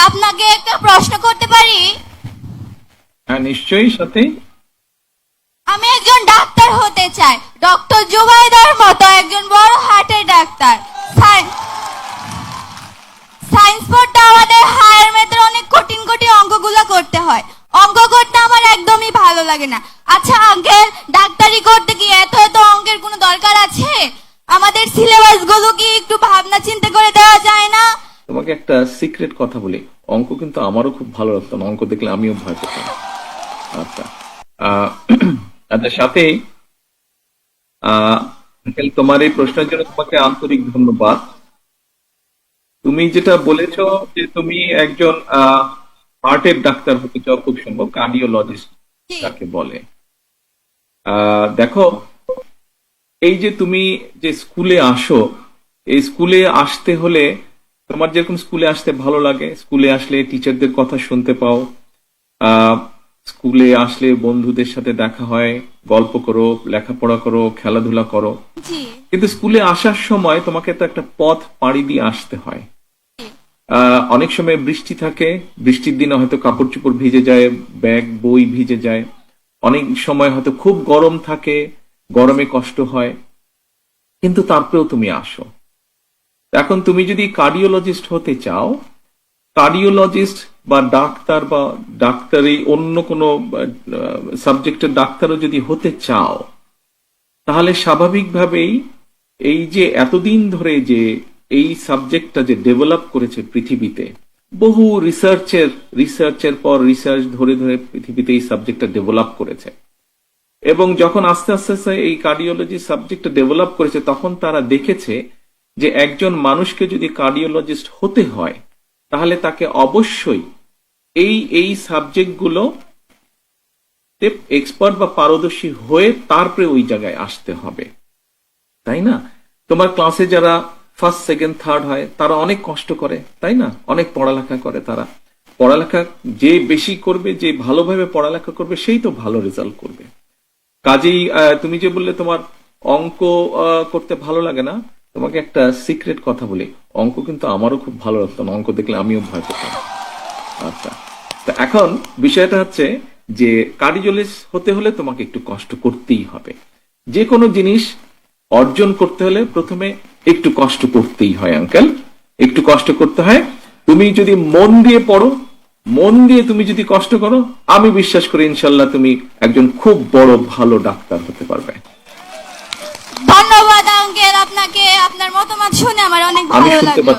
আপনাকে একটা প্রশ্ন করতে পারি? হ্যাঁ, নিশ্চয়ই সাথে। আমি একজন ডাক্তার হতে চাই, ডক্টর জুবাইদার মতো একজন বড় হার্টের ডাক্তার। সায়েন্স পড়তে আমাদের হায়ার ম্যাথের অনেক কঠিন কঠিন অঙ্কগুলো করতে হয়। অঙ্ক করতে আমার একদমই ভালো লাগে না। আচ্ছা আঙ্কেল, ডাক্তারি করতে কি এত এত অঙ্কের কোনো দরকার আছে? আমাদের সিলেবাস গুলো কি একটু ভাবনা চিন্তা করে দেওয়া যায় না? তোমাকে একটা সিক্রেট কথা বলি, অঙ্ক কিন্তু আমারও খুব ভালো লাগতো না, অঙ্ক দেখলে আমিও ভয় পেতাম। আচ্ছা, আহ, আচ্ছা সাথে তোমার এই প্রশ্নের জন্য তোমাকে আন্তরিক ধন্যবাদ। তুমি যেটা বলেছো যে তুমি একজন হার্টের ডাক্তার হতে চাও, খুব সম্ভব কার্ডিওলজিস্ট তাকে বলে। দেখো, এই যে তুমি যে স্কুলে আসো, এই স্কুলে আসতে হলে তোমার যেরকম স্কুলে আসতে ভালো লাগে, স্কুলে আসলে টিচারদের কথা শুনতে পাও, স্কুলে আসলে বন্ধুদের সাথে দেখা হয়, গল্প করো, লেখাপড়া করো, খেলাধুলা করো। কিন্তু স্কুলে আসার সময় তোমাকে তো একটা পথ পাড়ি দিয়ে আসতে হয়। অনেক সময় বৃষ্টি থাকে, বৃষ্টির দিনে হয়তো কাপড় চোপড় ভিজে যায়, ব্যাগ বই ভিজে যায়। অনেক সময় হয়তো খুব গরম থাকে, গরমে কষ্ট হয়, কিন্তু তারপরেও তুমি আসো। এখন তুমি যদি কার্ডিওলজিস্ট হতে চাও, কার্ডিওলজিস্ট বা ডাক্তার বা ডাক্তারি অন্য কোনো সাবজেক্টের ডাক্তারও যদি হতে চাও, তাহলে স্বাভাবিকভাবেই এই যে এতদিন ধরে যে এই সাবজেক্টটা যে ডেভেলপ করেছে পৃথিবীতে, বহু রিসার্চের পর রিসার্চ ধরে ধরে পৃথিবীতে এই সাবজেক্টটা ডেভেলপ করেছে। এবং যখন আস্তে আস্তে আস্তে এই কার্ডিওলজি সাবজেক্টটা ডেভেলপ করেছে, তখন তারা দেখেছে যে একজন মানুষকে যদি কার্ডিওলজিস্ট হতে হয়, তাহলে তাকে অবশ্যই এই সাবজেক্টগুলো এক্সপার্ট বা পারদর্শী হয়ে তারপরে ওই জায়গায় আসতে হবে, তাই না? তোমার ক্লাসে যারা ফার্স্ট সেকেন্ড থার্ড হয়, তারা অনেক কষ্ট করে, তাই না? অনেক পড়ালেখা করে। তারা পড়ালেখা যে বেশি করবে, যে ভালোভাবে পড়ালেখা করবে, সেই তো ভালো রেজাল্ট করবে। কাজেই তুমি যে বললে তোমার অঙ্ক করতে ভালো লাগে না, তোমাকে একটা সিক্রেট কথা বলি, অঙ্ক কিন্তু আমারও খুব ভালো লাগতো না, অঙ্ক দেখলে আমিও ভয় পেতাম। আচ্ছা, তো এখন বিষয়টা হচ্ছে যে কার্ডিওলজিস্ট হতে হলে তোমাকে একটু কষ্ট করতেই হবে। যে কোনো জিনিস অর্জন করতে হলে প্রথমে একটু কষ্ট করতেই হয় আঙ্কেল, একটু কষ্ট করতে হয়। তুমি যদি মন দিয়ে পড়ো, মন দিয়ে তুমি যদি কষ্ট করো, আমি বিশ্বাস করি ইনশাল্লাহ তুমি একজন খুব বড় ভালো ডাক্তার হতে পারবে। ধন্যবাদ আঙ্কেল, আপনাকে আপনার মতামত শুনে আমার অনেক ভালো লাগলো।